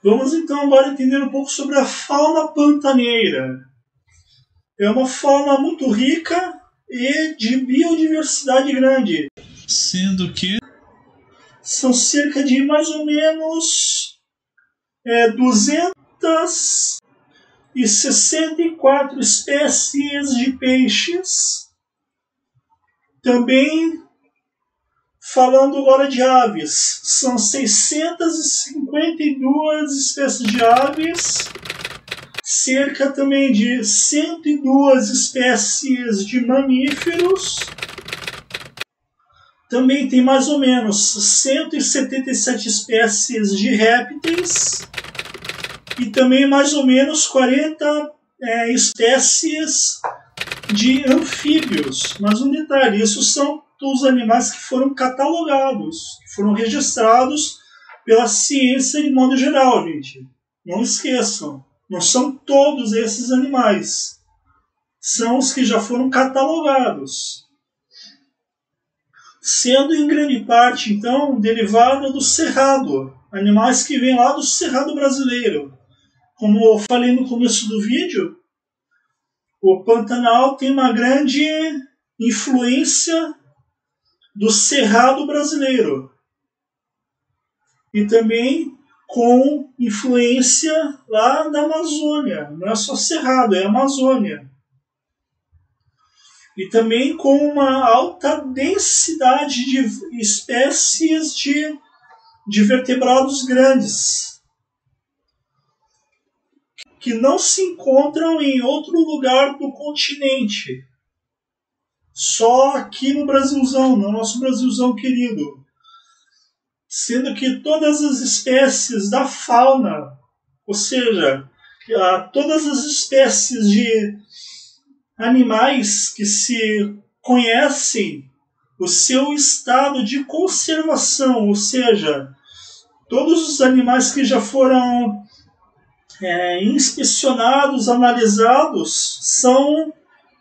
Vamos então agora entender um pouco sobre a fauna pantaneira. É uma fauna muito rica e de biodiversidade grande, sendo que são cerca de mais ou menos 264 espécies de peixes. Também, falando agora de aves, são 652 espécies de aves, cerca também de 102 espécies de mamíferos. Também tem mais ou menos 177 espécies de répteis e também mais ou menos 40 espécies de anfíbios. Mas um detalhe, esses são os animais que foram catalogados, que foram registrados pela ciência de modo geral, gente. Não esqueçam, não são todos esses animais. São os que já foram catalogados. Sendo em grande parte, então, derivada do cerrado. Animais que vêm lá do cerrado brasileiro. Como eu falei no começo do vídeo, o Pantanal tem uma grande influência do cerrado brasileiro. E também com influência lá da Amazônia. Não é só cerrado, é Amazônia. E também com uma alta densidade de espécies de vertebrados grandes, que não se encontram em outro lugar do continente. Só aqui no Brasilzão, no nosso Brasilzão querido. Sendo que todas as espécies da fauna, ou seja, todas as espécies de animais que se conhecem o seu estado de conservação, ou seja, todos os animais que já foram inspecionados, analisados, são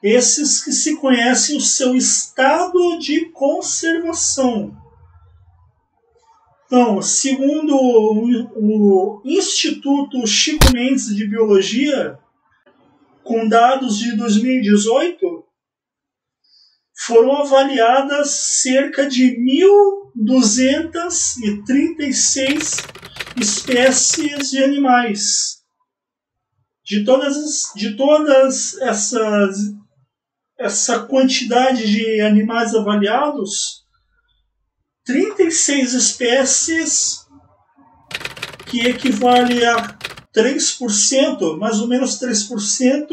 esses que se conhecem o seu estado de conservação. Então, segundo o Instituto Chico Mendes de Biologia, com dados de 2018, foram avaliadas cerca de 1.236 espécies de animais. De todas essa quantidade de animais avaliados, 36 espécies, que equivale a 3%, mais ou menos 3%,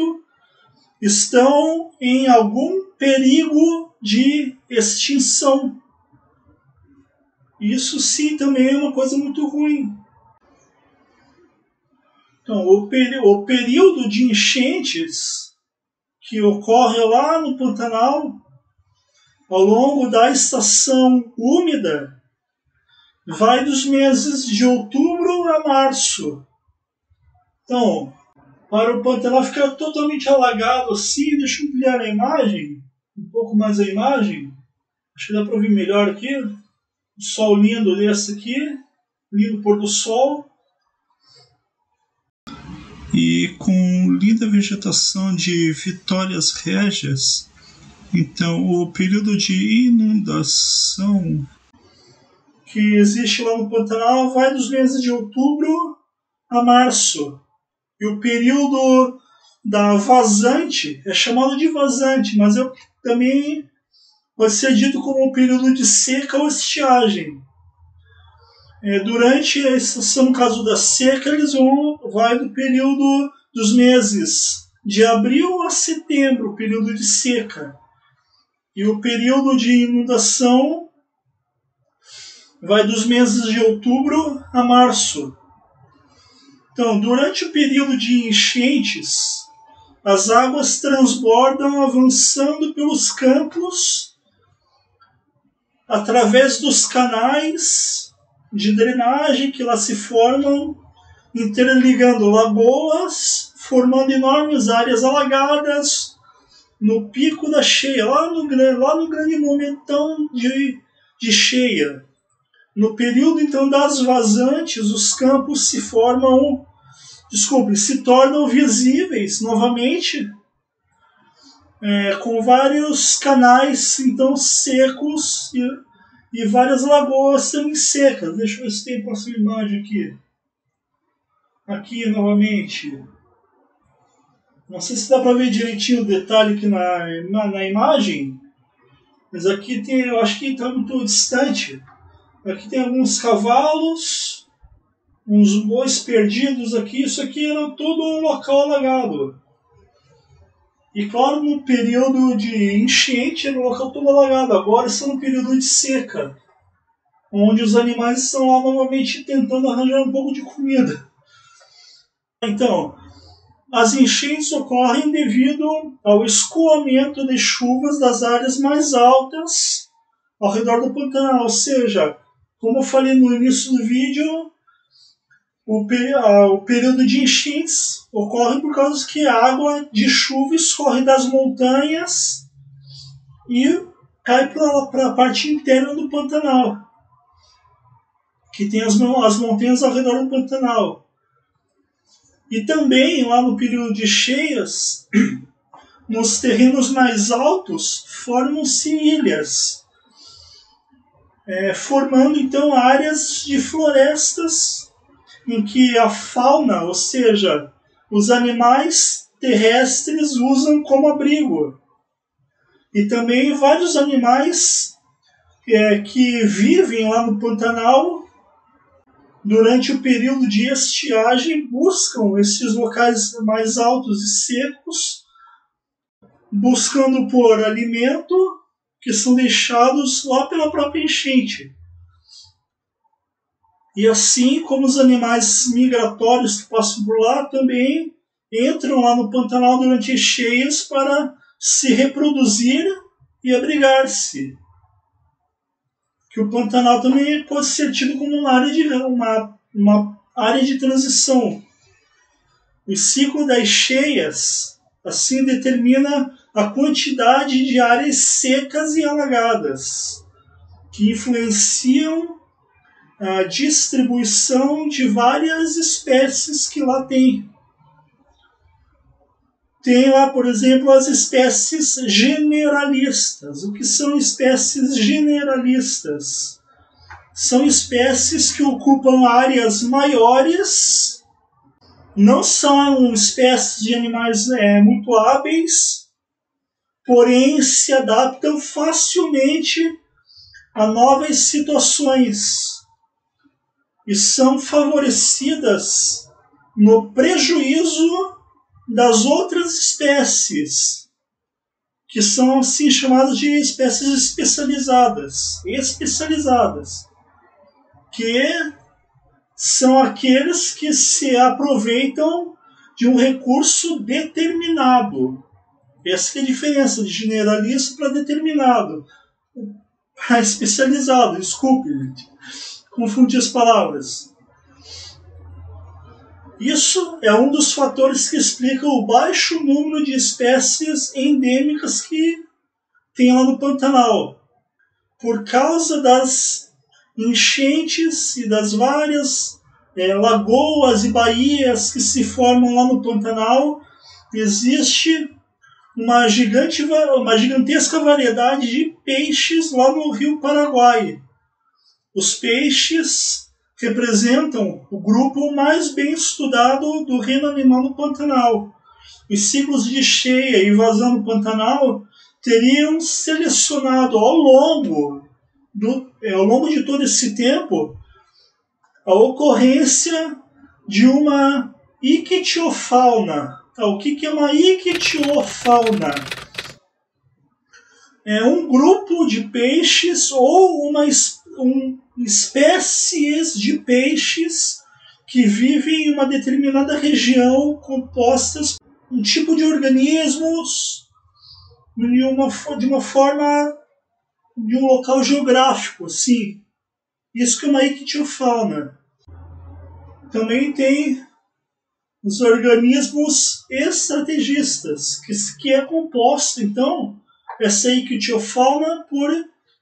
estão em algum perigo de extinção. Isso sim também é uma coisa muito ruim. Então, o período de enchentes que ocorre lá no Pantanal, ao longo da estação úmida, vai dos meses de outubro a março. Então, para o Pantanal ficar totalmente alagado assim, deixa eu ampliar a imagem, um pouco mais a imagem, acho que dá para ouvir melhor aqui, o sol lindo desse aqui, lindo pôr do sol. E com linda vegetação de Vitórias Régias, então o período de inundação que existe lá no Pantanal vai dos meses de outubro a março. E o período da vazante é chamado de vazante, mas também pode ser dito como um período de seca ou estiagem. Durante a estação, no caso da seca, vai do período dos meses de abril a setembro, o período de seca. E o período de inundação vai dos meses de outubro a março. Então, durante o período de enchentes, as águas transbordam avançando pelos campos, através dos canais de drenagem que lá se formam, interligando lagoas, formando enormes áreas alagadas no pico da cheia, lá no grande momentão de cheia. No período então das vazantes, os campos se tornam visíveis novamente, com vários canais então secos e várias lagoas também secas. Deixa eu ver se tem a próxima imagem aqui. Aqui novamente. Não sei se dá para ver direitinho o detalhe aqui na imagem, mas aqui tem, eu acho que está muito distante. Aqui tem alguns cavalos, uns bois perdidos aqui. Isso aqui era todo um local alagado. E claro, no período de enchente era um local todo alagado. Agora estamos no período de seca, onde os animais estão lá novamente tentando arranjar um pouco de comida. Então, as enchentes ocorrem devido ao escoamento de chuvas das áreas mais altas ao redor do Pantanal. Ou seja, como eu falei no início do vídeo, o período de enchentes ocorre por causa que a água de chuva escorre das montanhas e cai para a parte interna do Pantanal, que tem as montanhas ao redor do Pantanal. E também, lá no período de cheias, nos terrenos mais altos, formam-se ilhas, formando então áreas de florestas em que a fauna, ou seja, os animais terrestres usam como abrigo. E também vários animais que vivem lá no Pantanal durante o período de estiagem buscam esses locais mais altos e secos, buscando por alimento, que são deixados lá pela própria enchente. E assim como os animais migratórios que passam por lá também entram lá no Pantanal durante as cheias para se reproduzir e abrigar-se. Que o Pantanal também pode ser tido como uma área de transição. O ciclo das cheias assim determina a quantidade de áreas secas e alagadas, que influenciam a distribuição de várias espécies que lá tem. Tem lá, por exemplo, as espécies generalistas. O que são espécies generalistas? São espécies que ocupam áreas maiores, não são espécies de animais muito hábeis, porém se adaptam facilmente a novas situações e são favorecidas no prejuízo das outras espécies, que são assim chamadas de espécies especializadas, que são aqueles que se aproveitam de um recurso determinado. Essa é a diferença de generalista para determinado. Para especializado, desculpe, confundi as palavras. Isso é um dos fatores que explica o baixo número de espécies endêmicas que tem lá no Pantanal. Por causa das enchentes e das várias lagoas e baías que se formam lá no Pantanal, existe uma gigantesca variedade de peixes lá no Rio Paraguai. Os peixes representam o grupo mais bem estudado do reino animal no Pantanal. Os ciclos de cheia e vazão no Pantanal teriam selecionado ao longo de todo esse tempo a ocorrência de uma ictiofauna. O que é uma ictiofauna? É um grupo de peixes ou espécies de peixes que vivem em uma determinada região compostas por um tipo de organismos de uma forma de um local geográfico, sim. Isso que é uma ictiofauna. Também tem os organismos estrategistas, que é composto, então, essa ictiofauna por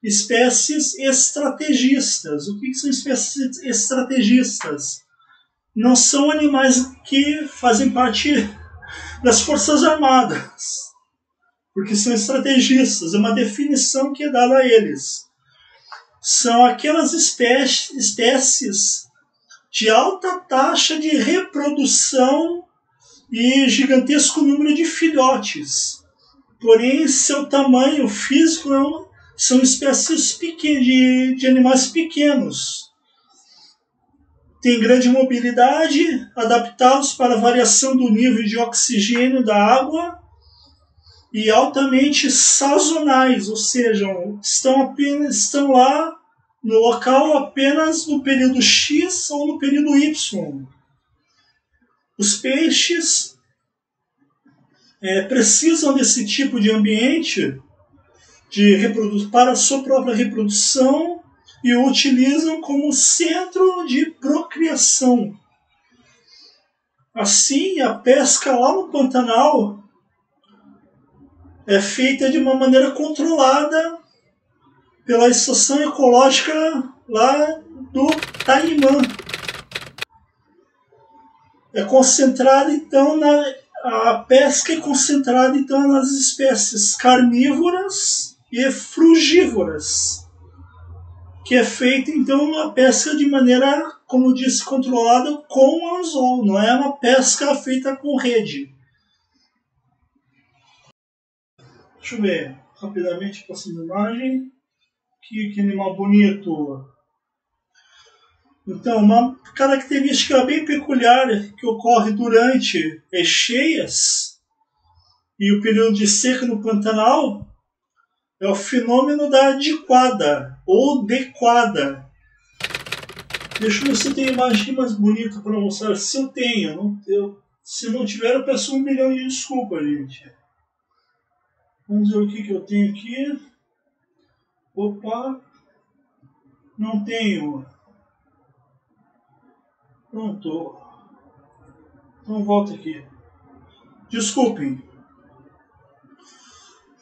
espécies estrategistas. O que são espécies estrategistas? Não são animais que fazem parte das Forças Armadas, porque são estrategistas, é uma definição que é dada a eles. São aquelas espécies de alta taxa de reprodução e gigantesco número de filhotes. Porém, seu tamanho físico são espécies de animais pequenos. Tem grande mobilidade, adaptados para a variação do nível de oxigênio da água e altamente sazonais, ou seja, estão lá no local apenas no período X ou no período Y. Os peixes precisam desse tipo de ambiente para a sua própria reprodução e o utilizam como centro de procriação. Assim, a pesca lá no Pantanal é feita de uma maneira controlada pela estação ecológica lá do Taimã. É concentrada então a pesca é concentrada então nas espécies carnívoras e frugívoras, que é feita então a pesca de maneira, como disse, controlada com anzol, não é uma pesca feita com rede. Deixa eu ver rapidamente a próxima imagem. Que animal bonito. Então, uma característica bem peculiar que ocorre durante as cheias e o período de seca no Pantanal é o fenômeno da diquada ou dequada. Deixa eu ver se eu tenho imagem mais bonita para mostrar. Se eu tenho, se não tiver, eu peço 1 milhão de desculpas, gente. Vamos ver o que eu tenho aqui. Opa, não tenho. Pronto. Então volta aqui. Desculpem.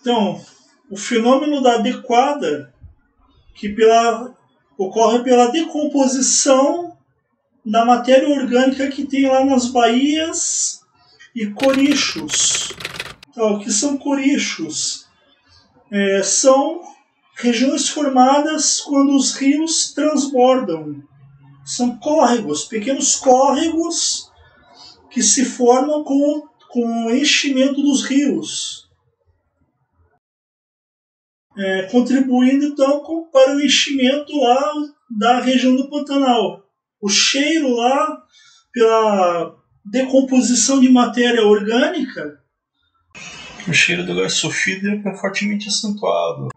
Então, o fenômeno da adequada, que ocorre pela decomposição da matéria orgânica que tem lá nas baías e corichos. Então, o que são corichos? São regiões formadas quando os rios transbordam. São córregos, pequenos córregos que se formam com o enchimento dos rios, contribuindo então para o enchimento lá da região do Pantanal. O cheiro lá, pela decomposição de matéria orgânica, o cheiro do gás sulfídrico é fortemente acentuado.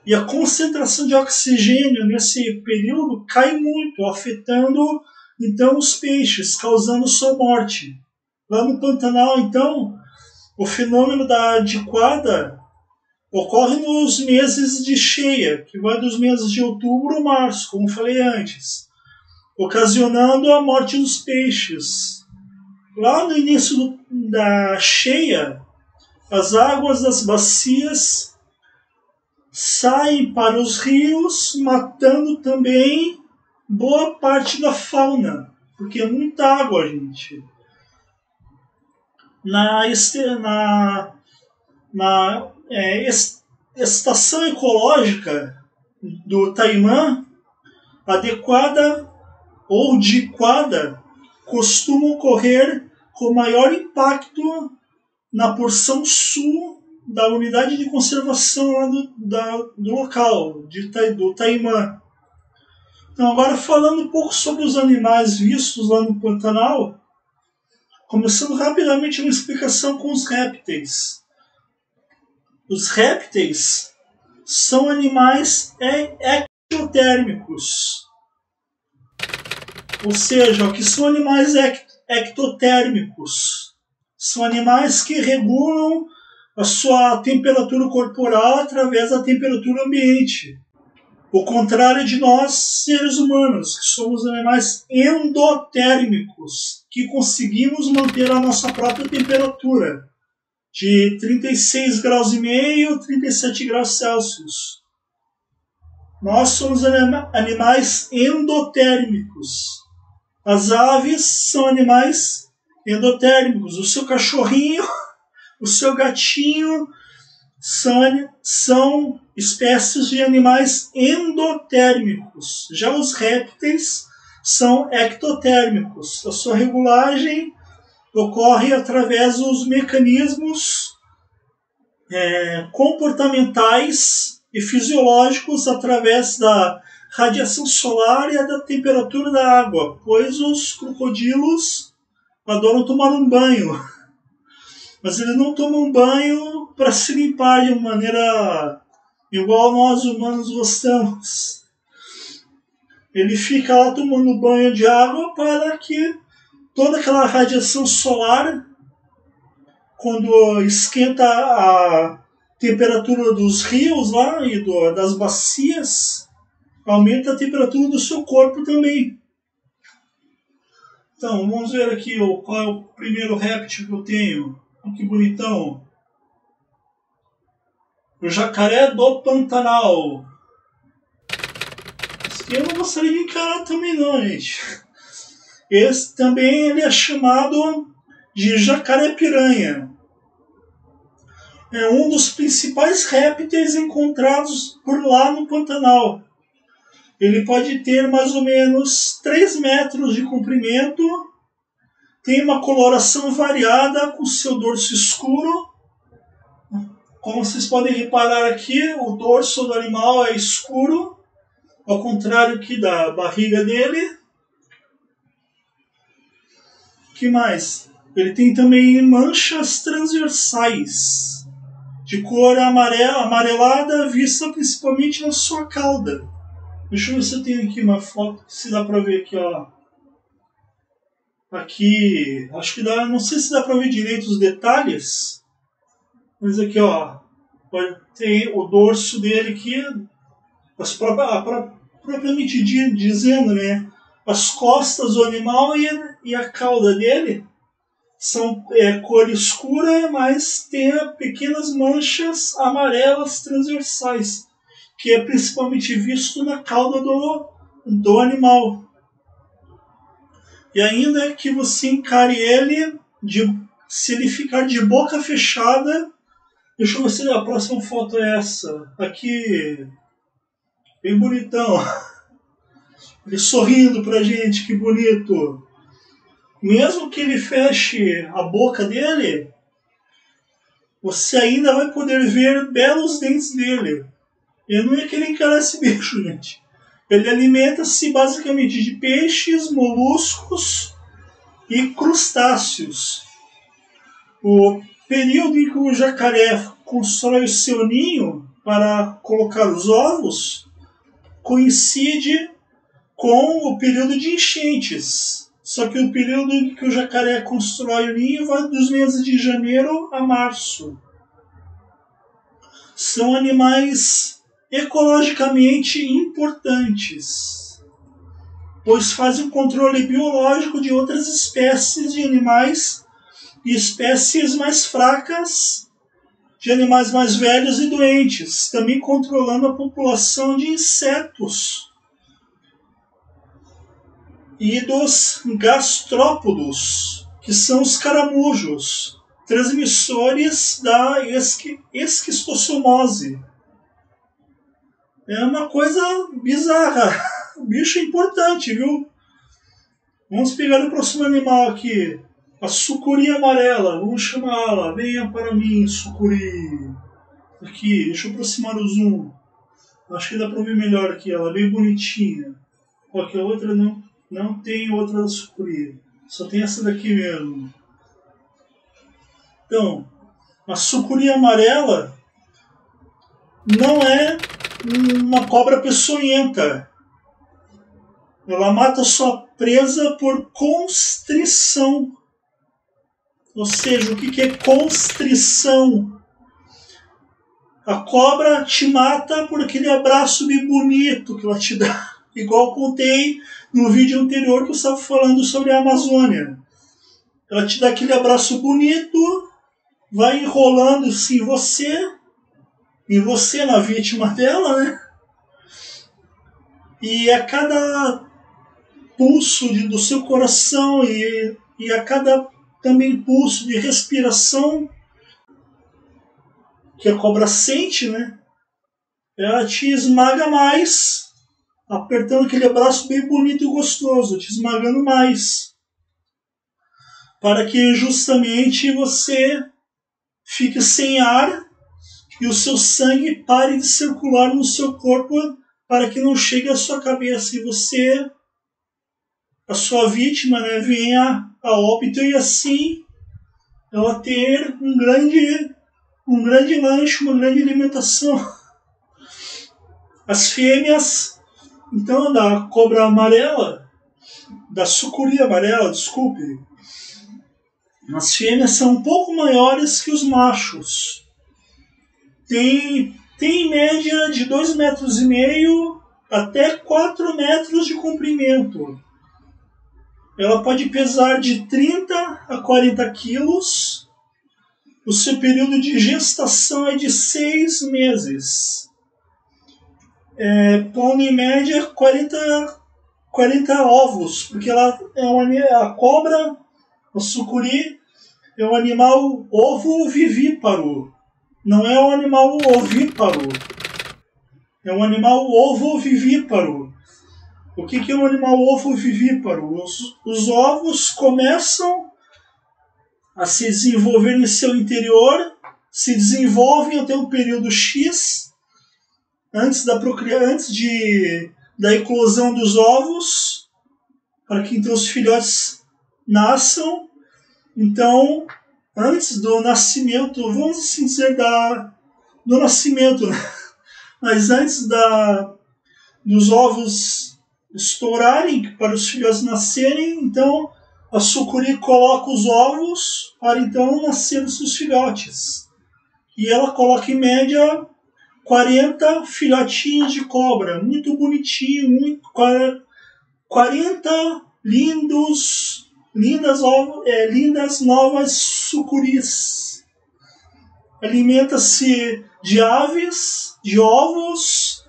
E a concentração de oxigênio nesse período cai muito, afetando então os peixes, causando sua morte. Lá no Pantanal, então, o fenômeno da diquada ocorre nos meses de cheia, que vai dos meses de outubro a março, como falei antes, ocasionando a morte dos peixes. Lá no início da cheia, as águas das bacias saem para os rios, matando também boa parte da fauna, porque é muita água, gente. Na estação ecológica do Taimã, adequada ou diquada costuma ocorrer com maior impacto na porção sul da unidade de conservação lá do local, do Taimã. Então, agora falando um pouco sobre os animais vistos lá no Pantanal, começando rapidamente uma explicação com os répteis. Os répteis são animais ectotérmicos. Ou seja, o que são animais ectotérmicos? São animais que regulam a sua temperatura corporal através da temperatura ambiente. O contrário de nós, seres humanos, que somos animais endotérmicos, que conseguimos manter a nossa própria temperatura de 36,5 graus, 37 graus Celsius. Nós somos animais endotérmicos. As aves são animais endotérmicos. O seu cachorrinho, o seu gatinho são espécies de animais endotérmicos. Já os répteis são ectotérmicos. A sua regulagem ocorre através dos mecanismos comportamentais e fisiológicos através da radiação solar e da temperatura da água, pois os crocodilos adoram tomar um banho, mas eles não tomam banho para se limpar de uma maneira igual nós humanos gostamos. Ele fica lá tomando banho de água para que toda aquela radiação solar, quando esquenta a temperatura dos rios lá e das bacias, aumenta a temperatura do seu corpo também. Então, vamos ver aqui qual é o primeiro réptil que eu tenho. Oh, que bonitão. O jacaré do Pantanal. Esse aqui eu não gostaria de encarar também não, gente. Esse também ele é chamado de jacaré-piranha. É um dos principais répteis encontrados por lá no Pantanal. Ele pode ter mais ou menos 3 metros de comprimento, tem uma coloração variada com seu dorso escuro. Como vocês podem reparar aqui, o dorso do animal é escuro, ao contrário aqui da barriga dele. O que mais? Ele tem também manchas transversais, de cor amarelada, vista principalmente na sua cauda. Deixa eu ver se eu tenho aqui uma foto, se dá pra ver aqui, ó. Aqui, acho que dá, não sei se dá pra ver direito os detalhes, mas aqui, ó, tem o dorso dele aqui, propriamente dizendo, né, as costas do animal e a cauda dele são cor escura, mas tem pequenas manchas amarelas transversais, que é principalmente visto na cauda do animal. E ainda que você encare ele, se ele ficar de boca fechada, deixa eu ver se a próxima foto é essa. Aqui, bem bonitão. Ele sorrindo pra gente, que bonito. Mesmo que ele feche a boca dele, você ainda vai poder ver belos dentes dele. Eu não ia querer encarar esse bicho, gente. Ele alimenta-se basicamente de peixes, moluscos e crustáceos. O período em que o jacaré constrói o seu ninho para colocar os ovos coincide com o período de enchentes. Só que o período em que o jacaré constrói o ninho vai dos meses de janeiro a março. São animais ecologicamente importantes, pois fazem o controle biológico de outras espécies de animais e espécies mais fracas de animais mais velhos e doentes, também controlando a população de insetos e dos gastrópodos, que são os caramujos, transmissores da esquistossomose. É uma coisa bizarra. O bicho é importante, viu? Vamos pegar o próximo animal aqui. A sucuri amarela. Vamos chamá-la. Venha para mim, sucuri. Aqui, deixa eu aproximar o zoom. Acho que dá para ver melhor aqui. Ela é bem bonitinha. Ó, aqui a outra não tem outra da sucuri. Só tem essa daqui mesmo. Então, a sucuri amarela não é uma cobra peçonhenta. Ela mata sua presa por constrição. Ou seja, o que é constrição? A cobra te mata por aquele abraço bem bonito que ela te dá. Igual contei no vídeo anterior que eu estava falando sobre a Amazônia. Ela te dá aquele abraço bonito, vai enrolando-se em você na vítima dela, né? E a cada pulso do seu coração e a cada também pulso de respiração que a cobra sente, né? Ela te esmaga mais, apertando aquele abraço bem bonito e gostoso, te esmagando mais, para que justamente você fique sem ar e o seu sangue pare de circular no seu corpo para que não chegue à sua cabeça e você, a sua vítima, né, venha a óbito e assim ela ter um grande lanche, uma grande alimentação. As fêmeas, então, da cobra amarela, da sucuri amarela, desculpe, as fêmeas são um pouco maiores que os machos. Tem em média de 2,5 metros até 4 metros de comprimento. Ela pode pesar de 30 a 40 quilos. O seu período de gestação é de 6 meses. Põe em média 40 ovos, porque ela a cobra, a sucuri, é um animal ovo-vivíparo. Não é um animal ovíparo. É um animal ovo-vivíparo. O que é um animal ovo-vivíparo? Os ovos começam a se desenvolver em seu interior, se desenvolvem até um período X, antes da eclosão dos ovos, para que então os filhotes nasçam. Então, antes do nascimento, vamos assim dizer, do nascimento, né? Mas antes dos ovos estourarem, para os filhotes nascerem, então a sucuri coloca os ovos para então nascer os seus filhotes. E ela coloca em média 40 filhotinhos de cobra, muito bonitinho, 40 lindas novas sucuris. Alimenta-se de aves, de ovos,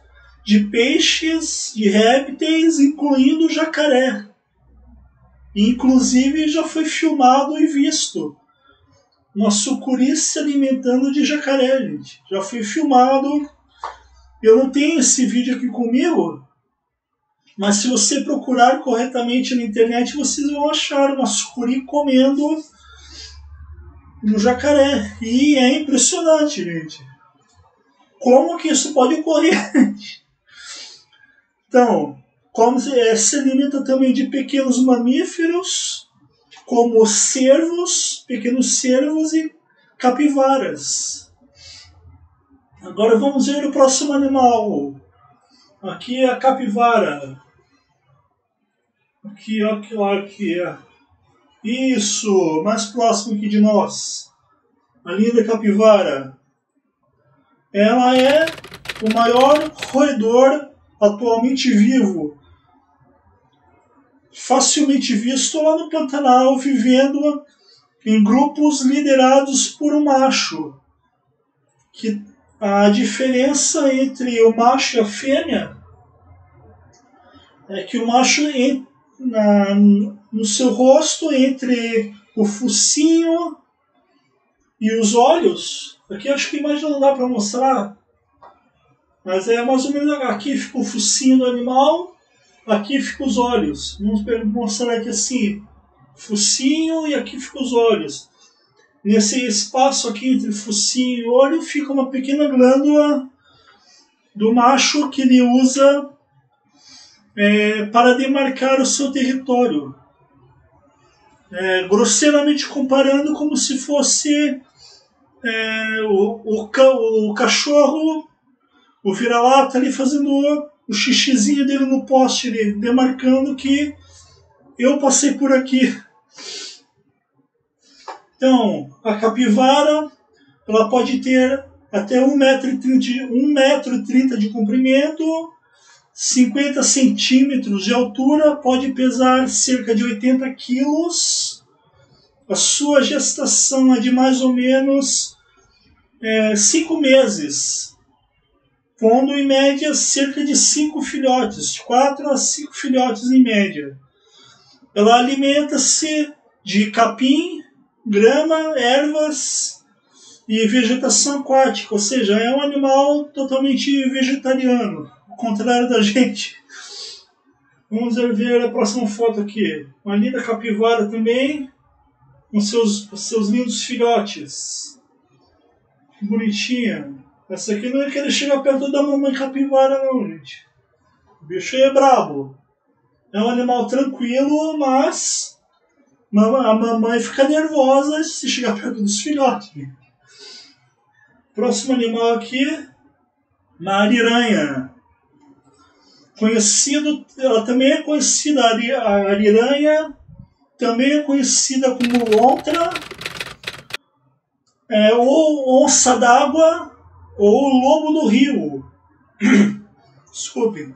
de peixes, de répteis, incluindo jacaré. Inclusive já foi filmado e visto uma sucuri se alimentando de jacaré, gente. Já foi filmado. Eu não tenho esse vídeo aqui comigo, mas se você procurar corretamente na internet, vocês vão achar uma sucuri comendo um jacaré. E é impressionante, gente. Como que isso pode ocorrer? Então, se alimenta também de pequenos mamíferos, como pequenos cervos e capivaras. Agora vamos ver o próximo animal. Aqui é a capivara. Aqui. Isso, mais próximo aqui de nós. A linda capivara. Ela é o maior roedor atualmente vivo. Facilmente visto lá no Pantanal, vivendo em grupos liderados por um macho. Que a diferença entre o macho e a fêmea é que o macho, no seu rosto, entre o focinho e os olhos, aqui acho que a imagem não dá para mostrar, mas é mais ou menos aqui fica o focinho do animal, aqui fica os olhos. Vamos mostrar aqui assim, focinho e aqui fica os olhos. Nesse espaço aqui entre focinho e olho fica uma pequena glândula do macho que ele usa para demarcar o seu território. Grosseiramente comparando, como se fosse o cachorro, o vira-lata ali fazendo o xixizinho dele no poste, ali, demarcando que eu passei por aqui. Então, a capivara, ela pode ter até 1,30 m de comprimento, 50 centímetros de altura, pode pesar cerca de 80 quilos. A sua gestação é de mais ou menos 5 meses. pondo em média cerca de 5 filhotes, de 4 a 5 filhotes em média. Ela alimenta-se de capim, grama, ervas e vegetação aquática, ou seja, é um animal totalmente vegetariano, ao contrário da gente. Vamos ver a próxima foto aqui. Uma linda capivara também, com seus lindos filhotes. Que bonitinha. Essa aqui não ia querer chegar perto da mamãe capivara não, gente. O bicho é brabo. É um animal tranquilo, mas a mamãe fica nervosa se chegar perto dos filhotes. Próximo animal aqui, uma ariranha. Ela também é conhecida, a ariranha, também é conhecida como lontra, ou onça d'água, ou lobo do rio. Desculpe.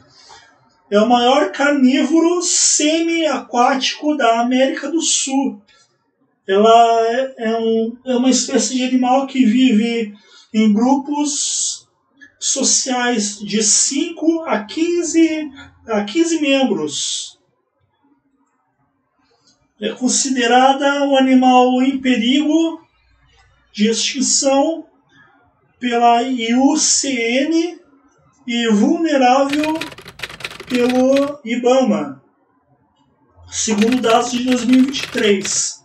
É o maior carnívoro semi-aquático da América do Sul. Ela é uma espécie de animal que vive em grupos sociais de 5 a 15 membros. É considerada um animal em perigo de extinção pela IUCN e vulnerável pelo IBAMA, segundo dados de 2023.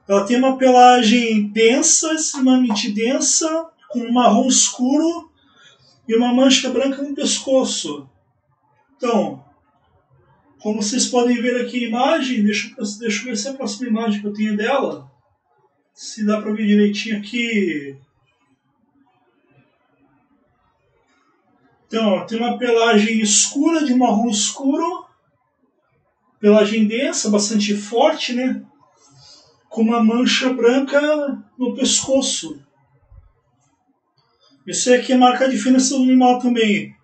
Ela tem uma pelagem densa, extremamente densa, com um marrom escuro e uma mancha branca no pescoço. Então, como vocês podem ver aqui a imagem, deixa eu ver se é a próxima imagem que eu tenho dela. Se dá para ver direitinho aqui. Então, tem uma pelagem escura, de marrom escuro. Pelagem densa, bastante forte, né? Com uma mancha branca no pescoço. Isso aqui marca a diferença do animal também.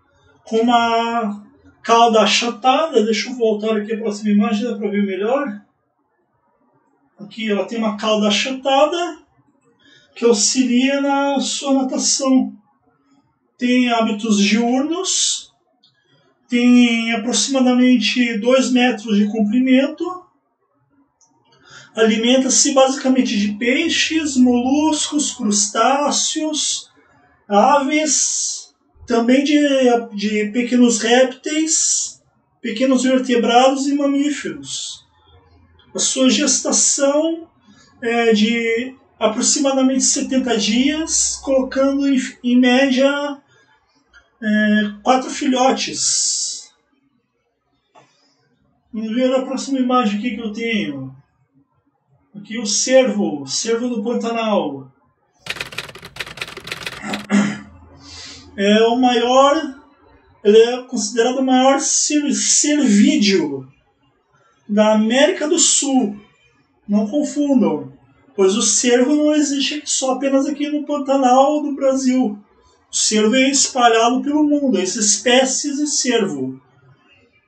Com uma cauda achatada. Deixa eu voltar aqui a próxima imagem, dá para ver melhor. Aqui ela tem uma cauda achatada que auxilia na sua natação. Tem hábitos diurnos, tem aproximadamente 2 metros de comprimento, alimenta-se basicamente de peixes, moluscos, crustáceos, aves, também de pequenos répteis, pequenos vertebrados e mamíferos. A sua gestação é de aproximadamente 70 dias, colocando em média 4 filhotes. Vamos ver a próxima imagem aqui que eu tenho. Aqui o cervo do Pantanal. Ele é considerado o maior cervídeo da América do Sul. Não confundam, pois o cervo não existe só apenas aqui no Pantanal do Brasil. O cervo é espalhado pelo mundo, essas espécies de cervo.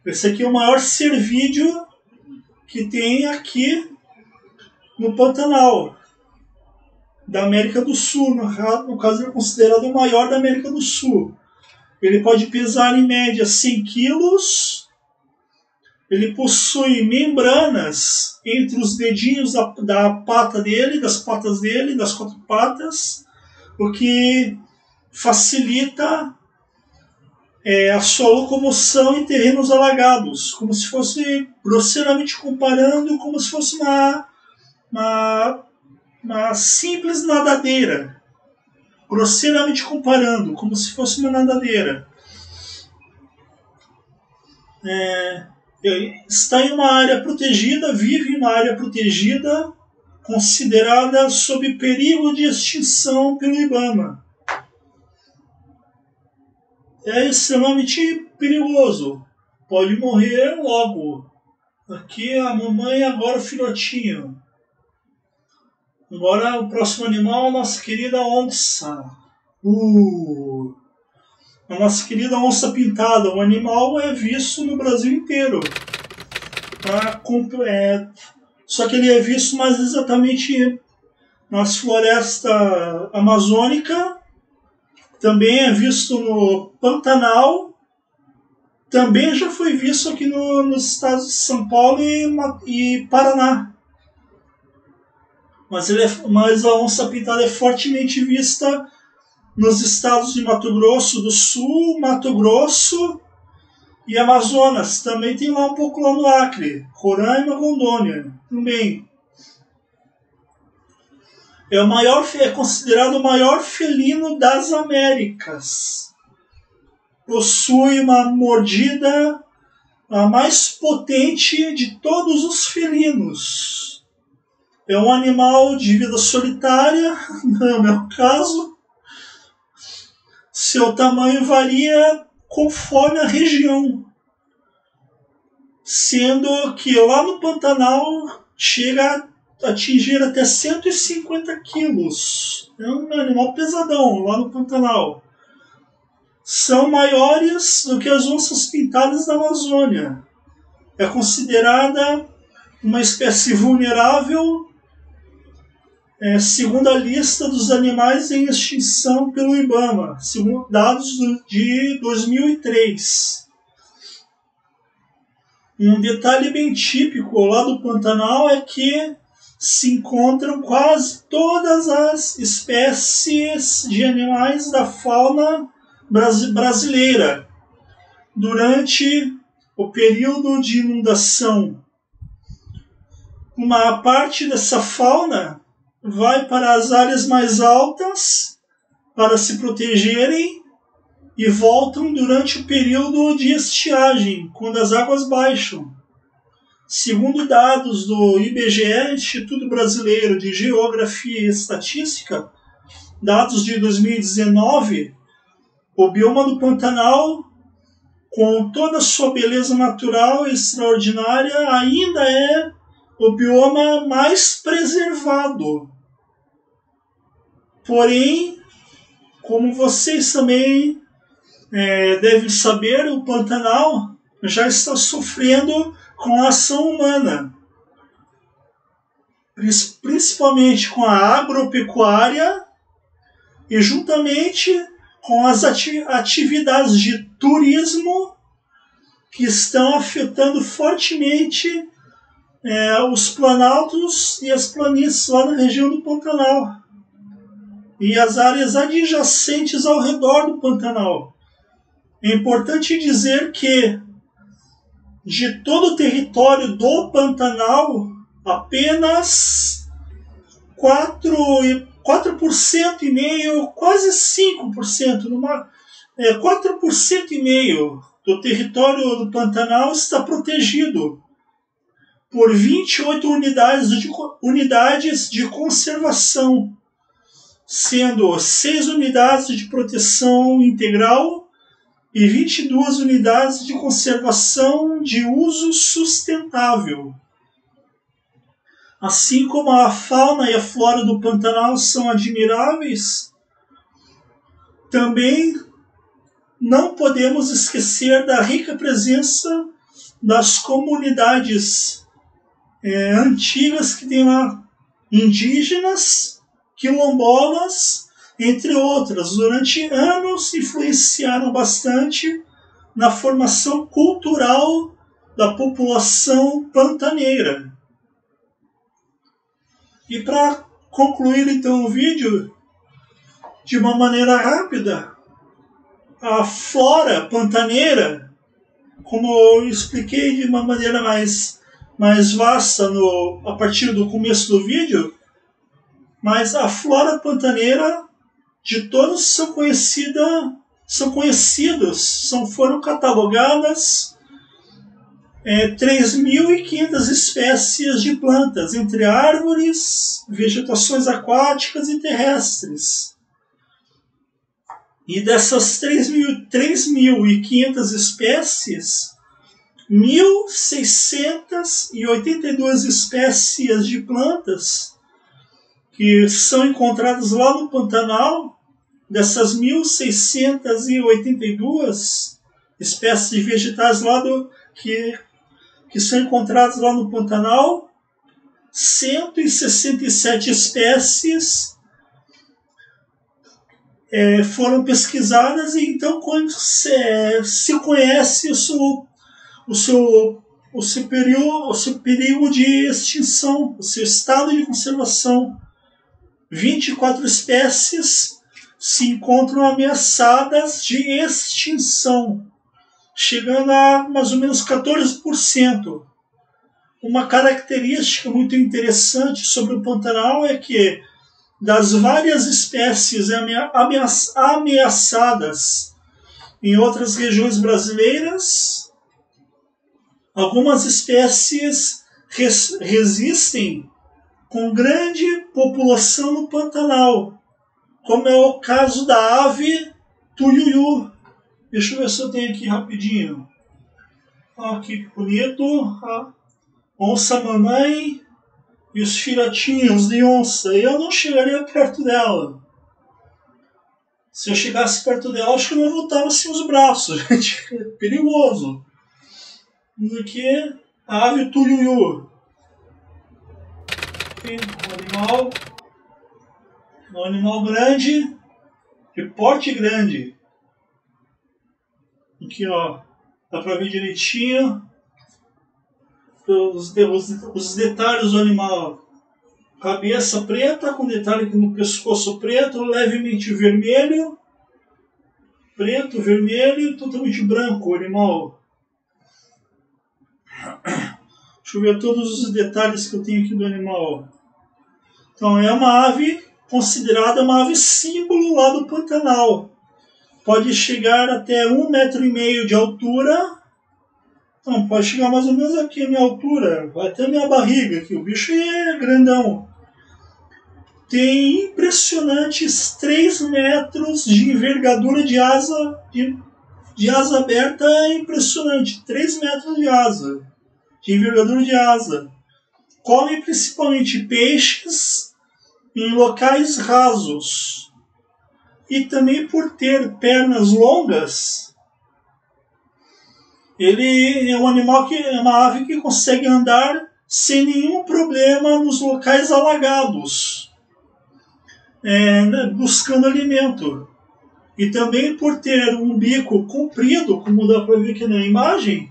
Esse aqui é o maior cervídeo que tem aqui no Pantanal da América do Sul. No caso, ele é considerado o maior da América do Sul. Ele pode pesar em média 100 quilos. Ele possui membranas entre os dedinhos das patas dele, das 4 patas, o que facilita a sua locomoção em terrenos alagados, como se fosse, grosseiramente comparando, como se fosse uma simples nadadeira. Grosseiramente comparando, como se fosse uma nadadeira. Está em uma área protegida, vive em uma área protegida, considerada sob perigo de extinção pelo IBAMA. É extremamente perigoso. Pode morrer logo. Aqui a mamãe, agora o filhotinho. Agora o próximo animal, a nossa querida onça. A nossa querida onça pintada. O animal é visto no Brasil inteiro. Só que ele é visto mais exatamente nas florestas amazônicas também é visto no Pantanal, também já foi visto aqui nos estados de São Paulo e Paraná. Mas a onça pintada é fortemente vista nos estados de Mato Grosso do Sul, Mato Grosso e Amazonas. Também tem lá um pouco lá no Acre, Roraima, Rondônia também. É considerado o maior felino das Américas. Possui uma mordida a mais potente de todos os felinos. É um animal de vida solitária, não é o meu caso. Seu tamanho varia conforme a região, sendo que lá no Pantanal chega a atingir até 150 quilos. É um animal pesadão lá no Pantanal. São maiores do que as onças pintadas da Amazônia. É considerada uma espécie vulnerável, segundo a lista dos animais em extinção pelo IBAMA, segundo dados de 2003. Um detalhe bem típico lá do Pantanal é que se encontram quase todas as espécies de animais da fauna brasileira durante o período de inundação. Uma parte dessa fauna vai para as áreas mais altas para se protegerem e voltam durante o período de estiagem, quando as águas baixam. Segundo dados do IBGE, Instituto Brasileiro de Geografia e Estatística, dados de 2019, o bioma do Pantanal, com toda a sua beleza natural e extraordinária, ainda é o bioma mais preservado. Porém, como vocês também devem saber, o Pantanal já está sofrendo com a ação humana, principalmente com a agropecuária e juntamente com as atividades de turismo que estão afetando fortemente os planaltos e as planícies lá na região do Pantanal e as áreas adjacentes ao redor do Pantanal. É importante dizer que de todo o território do Pantanal, apenas 4% e meio, quase 5%, 4% e meio do território do Pantanal está protegido por 28 unidades de conservação, sendo 6 unidades de proteção integral e 22 unidades de conservação de uso sustentável. Assim como a fauna e a flora do Pantanal são admiráveis, também não podemos esquecer da rica presença das comunidades antigas que tem lá, indígenas, quilombolas, entre outras. Durante anos influenciaram bastante na formação cultural da população pantaneira. E para concluir então o vídeo, de uma maneira rápida, a flora pantaneira, como eu expliquei de uma maneira mais vasta a partir do começo do vídeo, mas a flora pantaneira de todos foram catalogadas 3.500 espécies de plantas, entre árvores, vegetações aquáticas e terrestres. E dessas 3.500 espécies, 1.682 espécies de plantas que são encontradas lá no Pantanal. Dessas 1.682 espécies de vegetais que são encontradas lá no Pantanal, 167 espécies foram pesquisadas e então se conhece o seu perigo de extinção, o seu estado de conservação. 24 espécies se encontram ameaçadas de extinção, chegando a mais ou menos 14%. Uma característica muito interessante sobre o Pantanal é que, das várias espécies ameaçadas em outras regiões brasileiras, algumas espécies resistem com grande população no Pantanal, como é o caso da ave tuiuiu. Deixa eu ver se eu tenho aqui rapidinho. Aqui que bonito. A onça mamãe e os filhotinhos de onça. Eu não chegaria perto dela. Se eu chegasse perto dela, acho que eu não voltava assim os braços, gente. É perigoso. Porque a ave tuiuiu. Um animal grande, de porte grande. Aqui, ó, dá pra ver direitinho os detalhes do animal. Cabeça preta, com detalhe aqui no pescoço preto, levemente vermelho. Preto, vermelho, totalmente branco o animal. Deixa eu ver todos os detalhes que eu tenho aqui do animal. Então, é uma ave considerada uma ave símbolo lá do Pantanal. Pode chegar até 1,5 metro de altura. Então, pode chegar mais ou menos aqui a minha altura, vai até a minha barriga aqui. O bicho é grandão. Tem impressionantes 3 metros de envergadura de asa, de asa aberta, é impressionante. 3 metros de envergadura de asa. Come principalmente peixes em locais rasos. E também por ter pernas longas, ele é um animal é uma ave que consegue andar sem nenhum problema nos locais alagados, buscando alimento. E também por ter um bico comprido, como dá para ver aqui na imagem,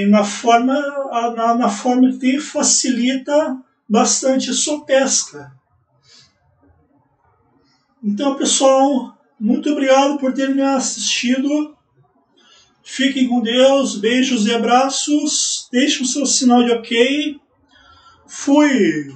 na forma que tem, facilita bastante a sua pesca. Então, pessoal, muito obrigado por terem me assistido. Fiquem com Deus, beijos e abraços. Deixem o seu sinal de ok. Fui!